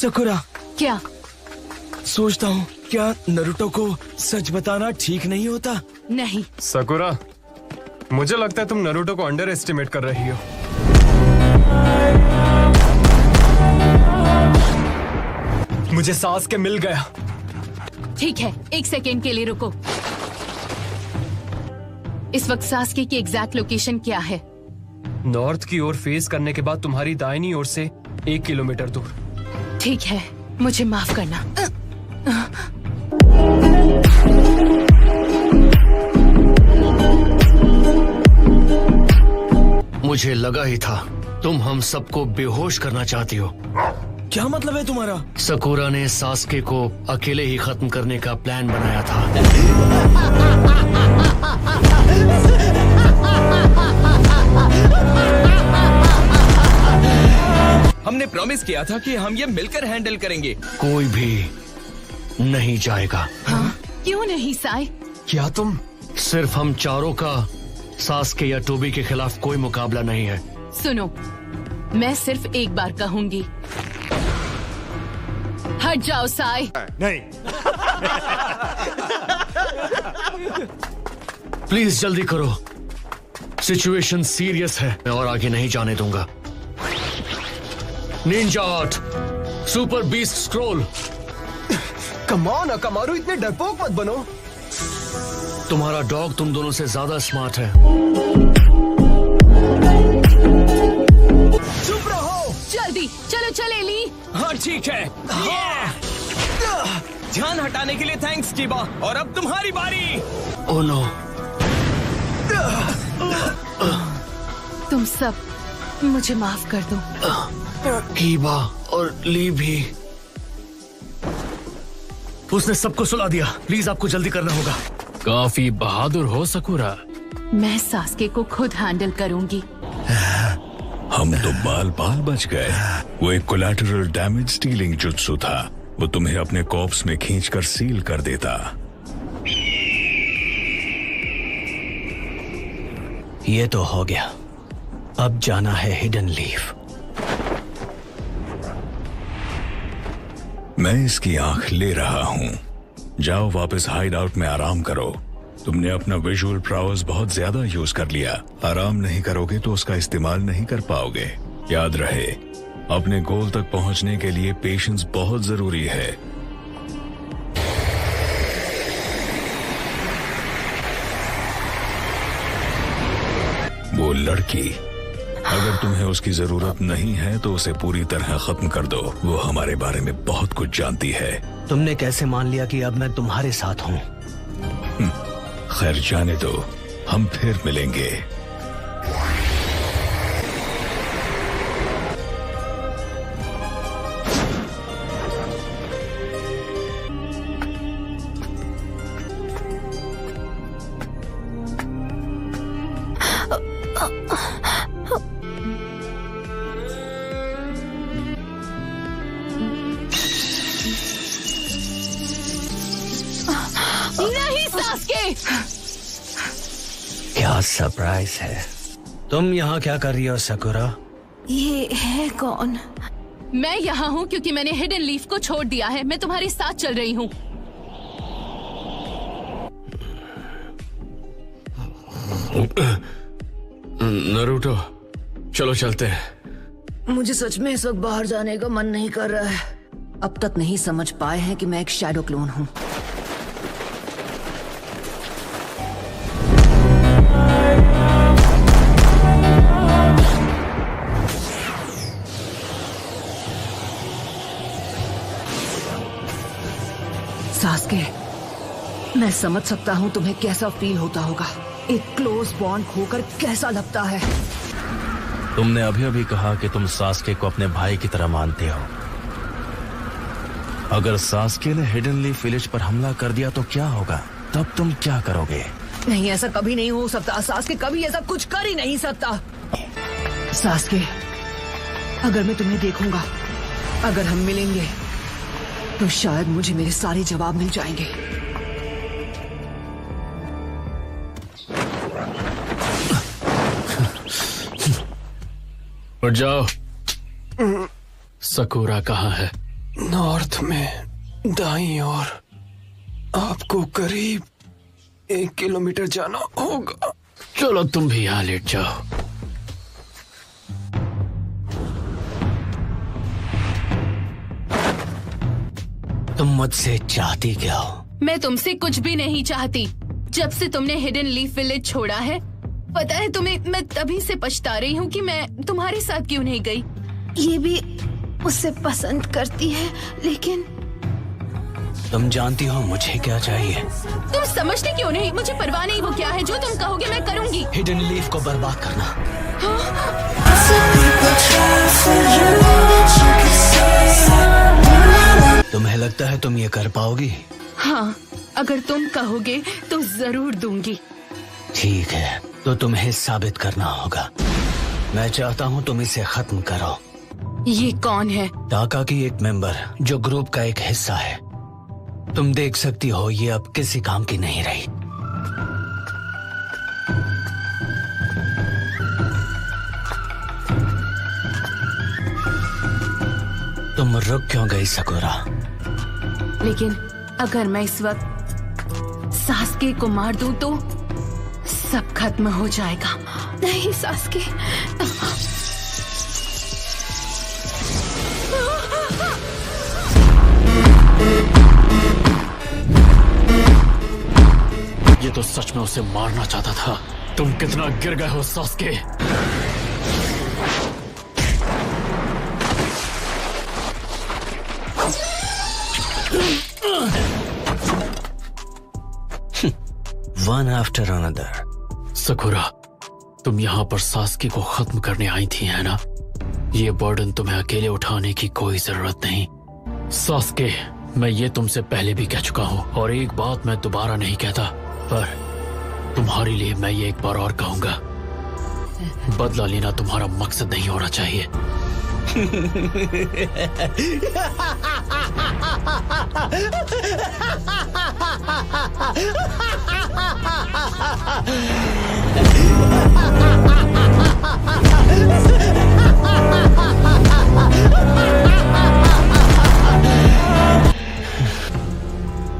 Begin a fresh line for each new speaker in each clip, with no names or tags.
Sakura,
क्या?
सोचता हूँ क्या नरुटो को सच बताना ठीक नहीं होता?
नहीं।
सकुरा, मुझे लगता है तुम नरुटो को अंडर एस्टिमेट कर रही हो। मुझे सासके मिल गया।
ठीक है, 1 सेकेंड के लिए रुको। इस वक्त सास्के की एग्जैक्ट लोकेशन क्या है?
नॉर्थ की ओर फेस करने के बाद तुम्हारी दाहिनी ओर से 1 किलोमीटर दूर।
ठीक है, मुझे माफ करना।
मुझे लगा ही था तुम हम सबको बेहोश करना चाहती हो।
क्या मतलब है तुम्हारा?
सकुरा ने सास्के को अकेले ही खत्म करने का प्लान बनाया था।
हमने प्रॉमिस किया था कि हम ये मिलकर हैंडल करेंगे।
कोई भी नहीं जाएगा।
हाँ? क्यों नहीं साई?
क्या तुम? सिर्फ हम चारों का सास्के या टोबी के खिलाफ कोई मुकाबला नहीं है।
सुनो, मैं सिर्फ एक बार कहूंगी, हट जाओ साई।
नहीं।
प्लीज जल्दी करो, सिचुएशन सीरियस है। मैं और आगे नहीं जाने दूंगा। Ninja art, super beast scroll.
Come on Akamaru, इतने डरपोक मत बनो।
तुम्हारा डॉग तुम दोनों से ज्यादा स्मार्ट है।
चुप रहो।
जल्दी चलो, चले ली।
हाँ ठीक है। ध्यान हटाने के लिए थैंक्स कीबा। और अब तुम्हारी बारी।
Oh no.
तुम सब मुझे माफ कर दो।
कीबा और ली भी। उसने सबको सुला दिया। प्लीज आपको जल्दी करना होगा।
काफी बहादुर हो सकुरा।
मैं सास्के को खुद हैंडल करूंगी।
हम तो बाल बाल बच गए। वो एक कोलैटरल डैमेज स्टीलिंग जुत्सु था। वो तुम्हें अपने कॉर्प्स में खींचकर सील कर देता।
ये तो हो गया। अब जाना है हिडन लीफ।
मैं इसकी आंख ले रहा हूँ। जाओ वापस हाइड आउट में आराम करो। तुमने अपना विजुअल प्राउस बहुत ज्यादा यूज कर लिया। आराम नहीं करोगे तो उसका इस्तेमाल नहीं कर पाओगे। याद रहे, अपने गोल तक पहुंचने के लिए पेशेंस बहुत जरूरी है। वो लड़की, अगर तुम्हें उसकी जरूरत नहीं है तो उसे पूरी तरह खत्म कर दो। वो हमारे बारे में बहुत कुछ जानती है।
तुमने कैसे मान लिया कि अब मैं तुम्हारे साथ हूँ?
खैर जाने दो, हम फिर मिलेंगे।
नहीं सास्के!
क्या सरप्राइज है। तुम यहाँ क्या कर रही हो सकुरा?
ये है कौन? मैं यहाँ हूँ क्योंकि मैंने हिडन लीफ को छोड़ दिया है। मैं तुम्हारे साथ चल रही हूँ।
नरूटो, चलो चलते हैं।
मुझे सच में इस वक्त बाहर जाने का मन नहीं कर रहा है। अब तक नहीं समझ पाए हैं कि मैं एक शैडो क्लोन हूँ। सास्के, मैं समझ सकता हूँ तुम्हें कैसा फील होता होगा। एक क्लोज बॉन्ड खोकर कैसा लगता है।
तुमने अभी अभी कहा कि तुम सास्के को अपने भाई की तरह मानते हो। अगर सास्के ने हिडन लीफ विलेज पर हमला कर दिया तो क्या होगा? तब तुम क्या करोगे?
नहीं, ऐसा कभी नहीं हो सकता। सास्के कभी ऐसा कुछ कर ही नहीं सकता। सास्के, अगर मैं तुम्हें देखूंगा, अगर हम मिलेंगे, तो शायद मुझे मेरे सारे जवाब मिल जाएंगे।
उठ जाओ। सकुरा कहाँ है?
नॉर्थ में दाईं ओर आपको करीब 1 किलोमीटर जाना होगा।
चलो तुम भी यहाँ लेट जाओ।
तुम मुझसे चाहती क्या हो?
मैं तुमसे कुछ भी नहीं चाहती। जब से तुमने हिडन लीफ विलेज छोड़ा है, पता है तुम्हें, मैं तभी से पछता रही हूँ कि मैं तुम्हारे साथ क्यों नहीं गई। ये भी उससे पसंद करती है, लेकिन
तुम जानती हो मुझे क्या चाहिए?
तुम समझते क्यों नहीं? मुझे परवाह नहीं वो क्या है, जो तुम कहोगे मैं करूँगी।
हिडन लीफ को बर्बाद करना। तुम्हें लगता है तुम ये कर पाओगी?
हाँ, अगर तुम कहोगे तो जरूर दूंगी।
ठीक है, तो तुम्हें साबित करना होगा। मैं चाहता हूँ तुम इसे खत्म करो।
ये कौन है?
टाका की एक मेंबर जो ग्रुप का एक हिस्सा है। तुम देख सकती हो ये अब किसी काम की नहीं रही। तुम रुक क्यों गई सकुरा?
लेकिन अगर मैं इस वक्त सास्के को मार दूं तो सब खत्म हो जाएगा। नहीं सास्के,
ये तो सच में उसे मारना चाहता था। तुम कितना गिर गए हो Sasuke.
One after another.
Sakura, तुम यहाँ पर सास्के को खत्म करने आई थी, है ना? ये बर्डन तुम्हें अकेले उठाने की कोई जरूरत नहीं। सास्के, मैं ये तुमसे पहले भी कह चुका हूँ और एक बात मैं दोबारा नहीं कहता, पर तुम्हारे लिए मैं ये एक बार और कहूंगा। बदला लेना तुम्हारा मकसद नहीं होना चाहिए।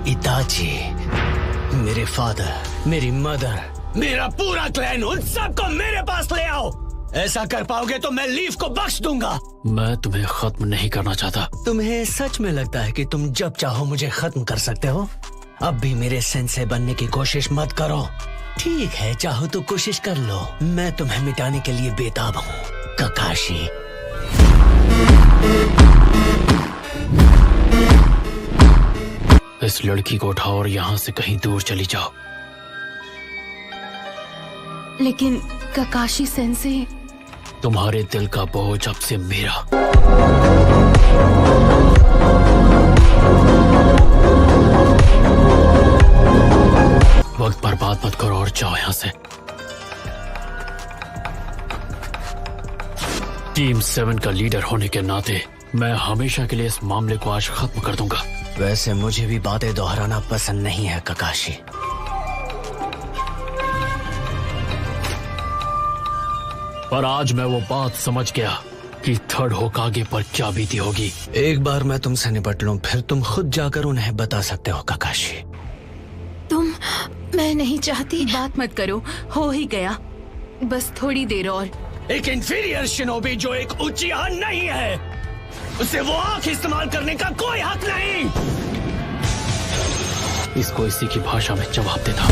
इताची, मेरे फादर, मेरी मदर, मेरा पूरा क्लैन, उन सबको मेरे पास ले आओ। ऐसा कर पाओगे तो मैं लीफ को बख्श दूंगा।
मैं तुम्हें खत्म नहीं करना चाहता।
तुम्हें सच में लगता है कि तुम जब चाहो मुझे खत्म कर सकते हो? अब भी मेरे सेंसे बनने की कोशिश मत करो। ठीक है, चाहो तो कोशिश कर लो। मैं तुम्हें मिटाने के लिए बेताब हूँ, ककाशी।
इस लड़की को उठाओ और यहाँ से कहीं दूर चली जाओ।
लेकिन ककाशी सेंसे,
तुम्हारे दिल का बोझ अब से मेरा। वक्त बर्बाद मत करो और जाओ यहाँ से। टीम 7 का लीडर होने के नाते मैं हमेशा के लिए इस मामले को आज खत्म कर दूंगा।
वैसे मुझे भी बातें दोहराना पसंद नहीं है ककाशी।
पर आज मैं वो बात समझ गया कि थर्ड होकागे पर क्या बीती होगी।
एक बार मैं तुमसे निपट लूं, फिर तुम खुद जाकर उन्हें बता सकते हो ककाशी।
मैं नहीं चाहती। बात मत करो, हो ही गया, बस थोड़ी देर और।
एक इंफीरियर शिनोबी जो एक उचिया नहीं है, उसे वो आंख इस्तेमाल करने का कोई हक नहीं।
इसको इसी की भाषा में जवाब देता।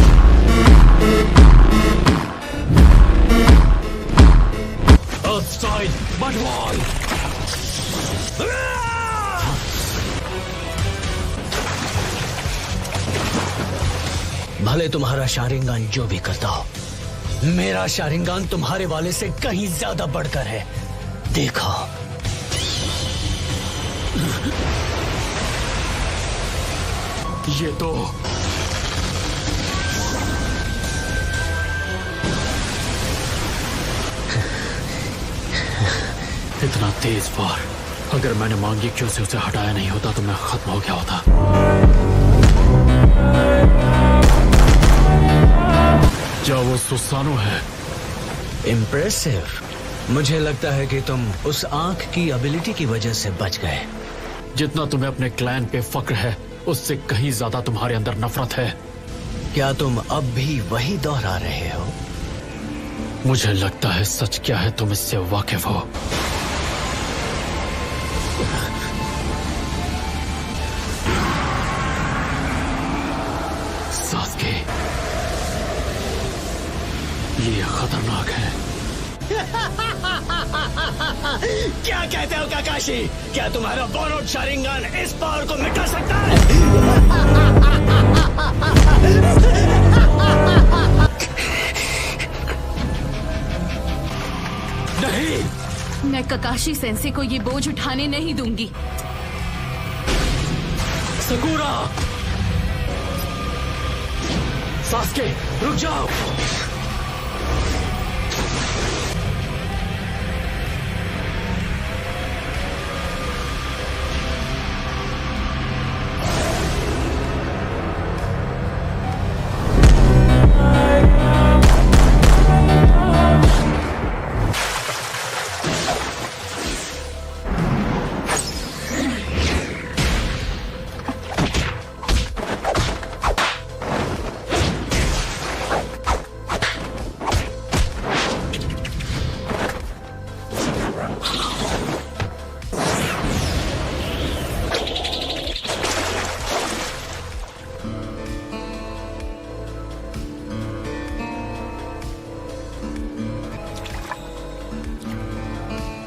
भले तुम्हारा शारिंगान जो भी करता हो, मेरा शारिंगान तुम्हारे वाले से कहीं ज्यादा बढ़कर है। देखो,
ये तो इतना तेज वार, अगर मैंने मांगी से उसे हटाया नहीं होता तो मैं खत्म हो गया होता। क्या वो सुसानो है?
इम्प्रेसिव। मुझे लगता है कि तुम उस आंख की एबिलिटी की वजह से बच गए।
जितना तुम्हें अपने क्लैन पे फक्र है, उससे कहीं ज्यादा तुम्हारे अंदर नफरत है।
क्या तुम अब भी वही दोहरा रहे हो?
मुझे लगता है सच क्या है तुम इससे वाकिफ हो। सास्के, ये खतरनाक है।
क्या कहते हो काकाशी? क्या तुम्हारा बोरोड शारिंगन इस पावर को मिटा सकता है?
नहीं,
मैं ककाशी सेंसे को ये बोझ उठाने नहीं दूंगी।
सकुरा! सास्के, रुक जाओ।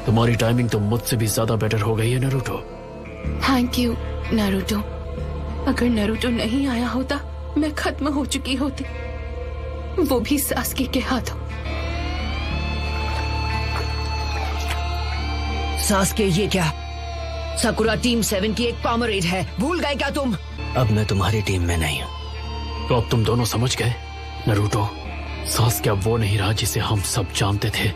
तुम्हारी टाइमिंग तो मुझसे भी ज्यादा बेटर हो गई है नारुतो।
Thank you Naruto. अगर नारुतो नहीं आया होता मैं खत्म हो चुकी होती, वो भी सास्के के हाथों।
सास्के, ये क्या? साकुरा टीम 7 की एक कॉमरेड है, भूल गए क्या तुम?
अब मैं तुम्हारी टीम में नहीं हूँ।
तो अब तुम दोनों समझ गए नारुतो, सास्के अब वो नहीं रहा जिसे हम सब जानते थे।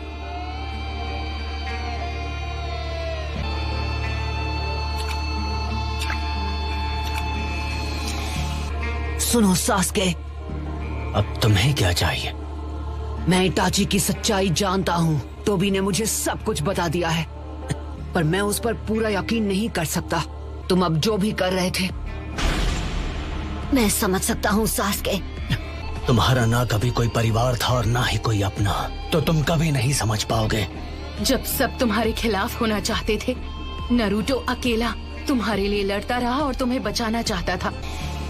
सुनो सास्के,
अब तुम्हें क्या चाहिए?
मैं इटाची की सच्चाई जानता हूँ। टोबी ने मुझे सब कुछ बता दिया है, पर मैं उस पर पूरा यकीन नहीं कर सकता। तुम अब जो भी कर रहे थे, मैं समझ सकता हूँ सास्के।
तुम्हारा ना कभी कोई परिवार था और ना ही कोई अपना, तो तुम कभी नहीं समझ पाओगे।
जब सब तुम्हारे खिलाफ होना चाहते थे, नारुतो अकेला तुम्हारे लिए लड़ता रहा और तुम्हें बचाना चाहता था।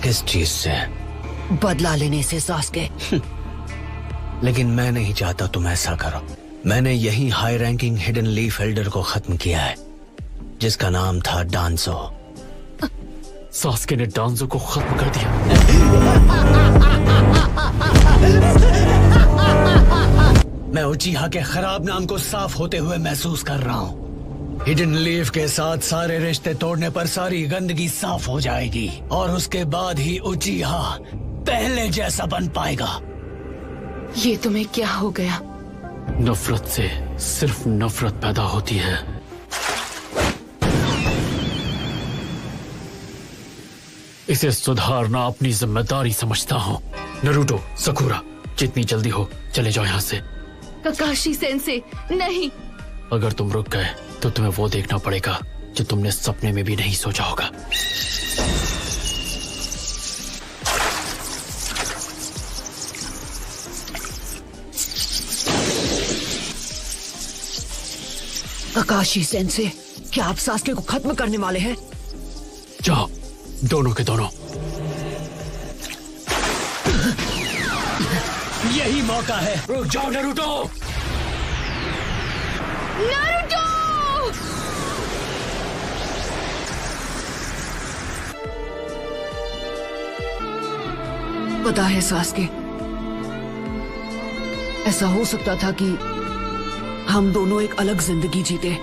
किस चीज से?
बदला लेने से सास्के।
लेकिन मैं नहीं चाहता तुम ऐसा करो। मैंने यही high ranking hidden leaf Elder को खत्म किया है, जिसका नाम था डांसो।
सास्के ने डांसो को खत्म कर दिया।
मैं उचिहा के खराब नाम को साफ होते हुए महसूस कर रहा हूँ। हिडन लीफ के साथ सारे रिश्ते तोड़ने पर सारी गंदगी साफ हो जाएगी और उसके बाद ही उचिहा पहले जैसा बन पाएगा।
ये तुम्हें क्या हो गया?
नफरत से सिर्फ नफरत पैदा होती है। इसे सुधारना अपनी जिम्मेदारी समझता हूँ। नारुतो, सकुरा, जितनी जल्दी हो चले जाओ यहाँ से।
ककाशी सेंसे, नहीं।
अगर तुम रुक गए तो तुम्हें वो देखना पड़ेगा जो तुमने सपने में भी नहीं सोचा होगा।
ककाशी सेंसे, क्या आप सास्के को खत्म करने वाले हैं?
जाओ, दोनों के दोनों।
यही मौका है।
रुक जाओ नारुतो।
नारुतो!
पता है सास्के, ऐसा हो सकता था कि हम दोनों एक अलग जिंदगी जीते।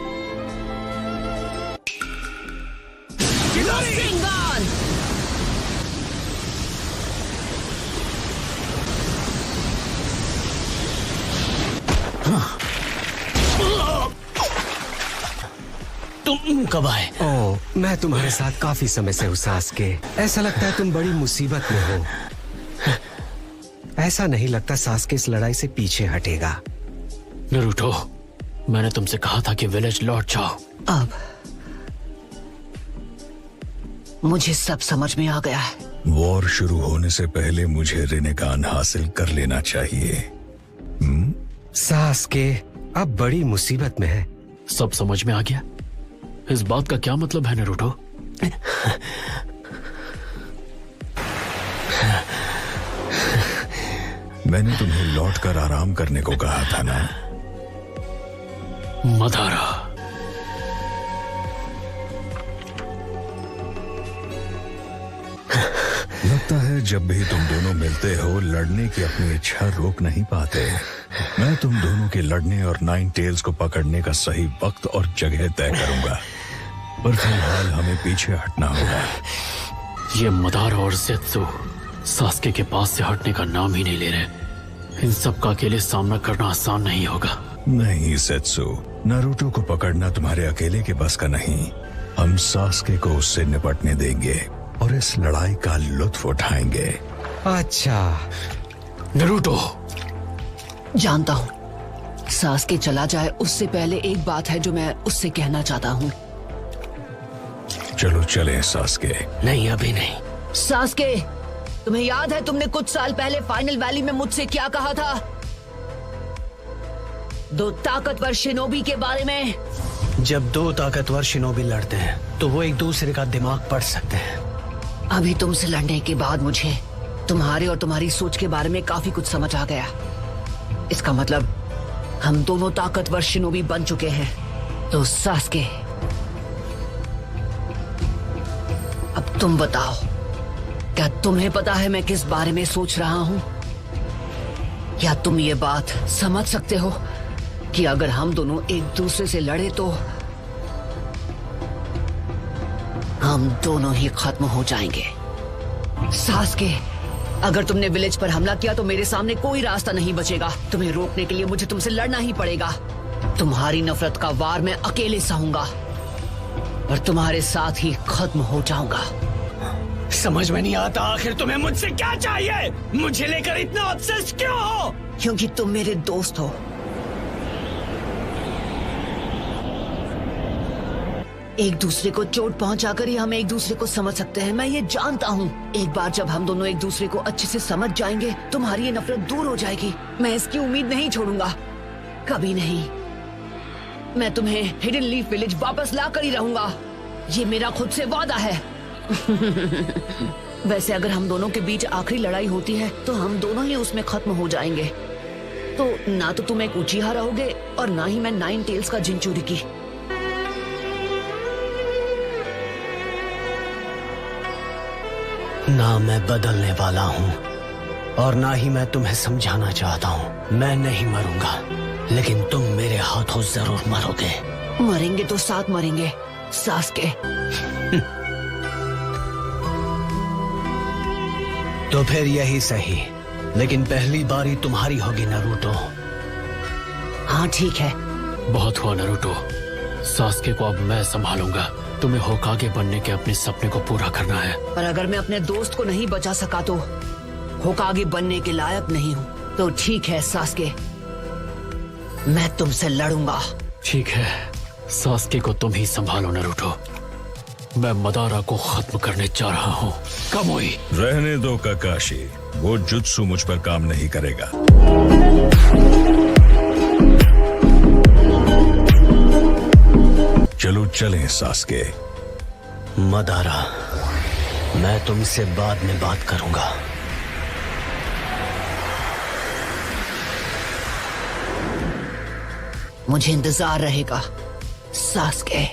तुम कब आए?
ओह, मैं तुम्हारे साथ काफी समय से हूँ सास्के। ऐसा लगता है तुम बड़ी मुसीबत में हो। ऐसा नहीं लगता सास्के इस लड़ाई से पीछे हटेगा।
नारुतो, मैंने तुमसे कहा था कि विलेज लौट जाओ।
मुझे सब समझ में आ गया है।
वॉर शुरू होने से पहले मुझे रिनेगान हासिल कर लेना चाहिए।
सास्के अब बड़ी मुसीबत में है।
सब समझ में आ गया। इस बात का क्या मतलब है नारुतो?
मैंने तुम्हें लौटकर आराम करने को कहा था ना।
मदारा,
लगता है जब भी तुम दोनों मिलते हो लड़ने की अपनी इच्छा रोक नहीं पाते। मैं तुम दोनों के लड़ने और नाइन टेल्स को पकड़ने का सही वक्त और जगह तय करूंगा, पर फिलहाल हमें पीछे हटना होगा।
ये मदारा और ज़ेत्सु सास्के के पास से हटने का नाम ही नहीं ले रहे। इन सब का अकेले सामना करना आसान नहीं होगा।
नहीं ज़ेत्सु, नारुतो को पकड़ना तुम्हारे अकेले के बस का नहीं। हम सास्के को उससे निपटने देंगे और इस लड़ाई का लुत्फ उठाएंगे।
अच्छा
नारुतो,
जानता हूँ सास्के चला जाए उससे पहले एक बात है जो मैं उससे कहना चाहता हूँ।
चलो चलें सास्के।
नहीं, अभी नहीं।
सास्के, तुम्हें याद है तुमने कुछ साल पहले फाइनल वैली में मुझसे क्या कहा था? 2 ताकतवर शिनोबी के बारे में।
जब 2 ताकतवर शिनोबी लड़ते हैं तो वो एक दूसरे का दिमाग पढ़ सकते हैं।
अभी तुमसे लड़ने के बाद मुझे तुम्हारे और तुम्हारी सोच के बारे में काफी कुछ समझ आ गया। इसका मतलब हम दोनों ताकतवर शिनोबी बन चुके हैं। तो सास्के, अब तुम बताओ, क्या तुम्हें पता है मैं किस बारे में सोच रहा हूं? क्या तुम ये बात समझ सकते हो कि अगर हम दोनों एक दूसरे से लड़े तो हम दोनों ही खत्म हो जाएंगे? सास्के, अगर तुमने विलेज पर हमला किया तो मेरे सामने कोई रास्ता नहीं बचेगा। तुम्हें रोकने के लिए मुझे तुमसे लड़ना ही पड़ेगा। तुम्हारी नफरत का वार मैं अकेले सहूंगा और तुम्हारे साथ ही खत्म हो जाऊंगा।
समझ में नहीं आता आखिर तुम्हें मुझसे क्या चाहिए? मुझे लेकर इतना ऑब्सेस्ड क्यों हो?
क्योंकि तुम मेरे दोस्त हो। एक दूसरे को चोट पहुंचाकर ही हम एक दूसरे को समझ सकते हैं, मैं ये जानता हूँ। एक बार जब हम दोनों एक दूसरे को अच्छे से समझ जाएंगे तुम्हारी ये नफरत दूर हो जाएगी। मैं इसकी उम्मीद नहीं छोड़ूंगा, कभी नहीं। मैं तुम्हें हिडन लीफ विलेज वापस ला कर ही रहूंगा, ये मेरा खुद से वादा है। वैसे अगर हम दोनों के बीच आखिरी लड़ाई होती है तो हम दोनों ही उसमें खत्म हो जाएंगे। तो ना तो तुम एक उचिहा रहोगे और ना ही मैं 9 टेल्स का जिंचुरिकी।
ना मैं बदलने वाला हूँ और ना ही मैं तुम्हें समझाना चाहता हूँ। मैं नहीं मरूंगा, लेकिन तुम मेरे हाथों जरूर मरोगे।
मरेंगे तो साथ मरेंगे सास्के।
तो फिर यही सही, लेकिन पहली बारी तुम्हारी होगी नारुतो।
हाँ ठीक है।
बहुत हुआ नारुतो, सास्के को अब मैं संभालूंगा। तुम्हें होकागे बनने के अपने सपने को पूरा करना है।
पर अगर मैं अपने दोस्त को नहीं बचा सका तो होकागे बनने के लायक नहीं हूँ। तो ठीक है सास्के, मैं तुमसे लड़ूंगा।
ठीक है, सास्के को तुम ही संभालो नारुतो। मैं मदारा को खत्म करने जा रहा हूँ। कामोई,
रहने दो काकाशी, वो जुत्सु मुझ पर काम नहीं करेगा। चलो चलें सास्के।
मदारा, मैं तुमसे बाद में बात करूंगा।
मुझे इंतजार रहेगा सास्के।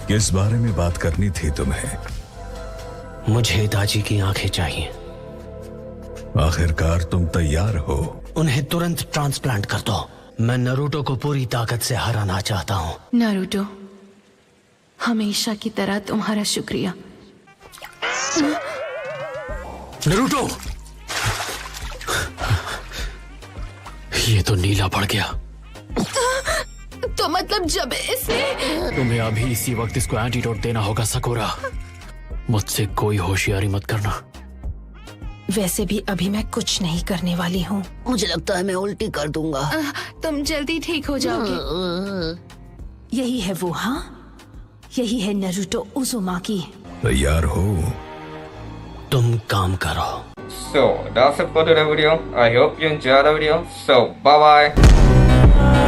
किस बारे में बात करनी थी तुम्हें?
मुझे हिताची की आंखें चाहिए।
आखिरकार तुम तैयार हो?
उन्हें तुरंत ट्रांसप्लांट कर दो। मैं नारुतो को पूरी ताकत से हराना चाहता हूँ।
नारुतो, हमेशा की तरह तुम्हारा शुक्रिया।
नारुतो, ये तो नीला पड़ गया।
तो मतलब जब इसने
तुम्हें अभी इसी वक्त इसको एंटीडोट देना होगा सकोरा। मुझसे कोई होशियारी मत करना।
वैसे भी अभी मैं कुछ नहीं करने वाली हूँ।
मुझे लगता है मैं उल्टी कर दूंगा।
तुम जल्दी ठीक हो जाओगे। यही है वो, हाँ, यही है नारुतो उज़ुमाकी।
तैयार हो?
तुम काम करो।
So that's it for today's video. I hope you enjoyed the video. So bye bye.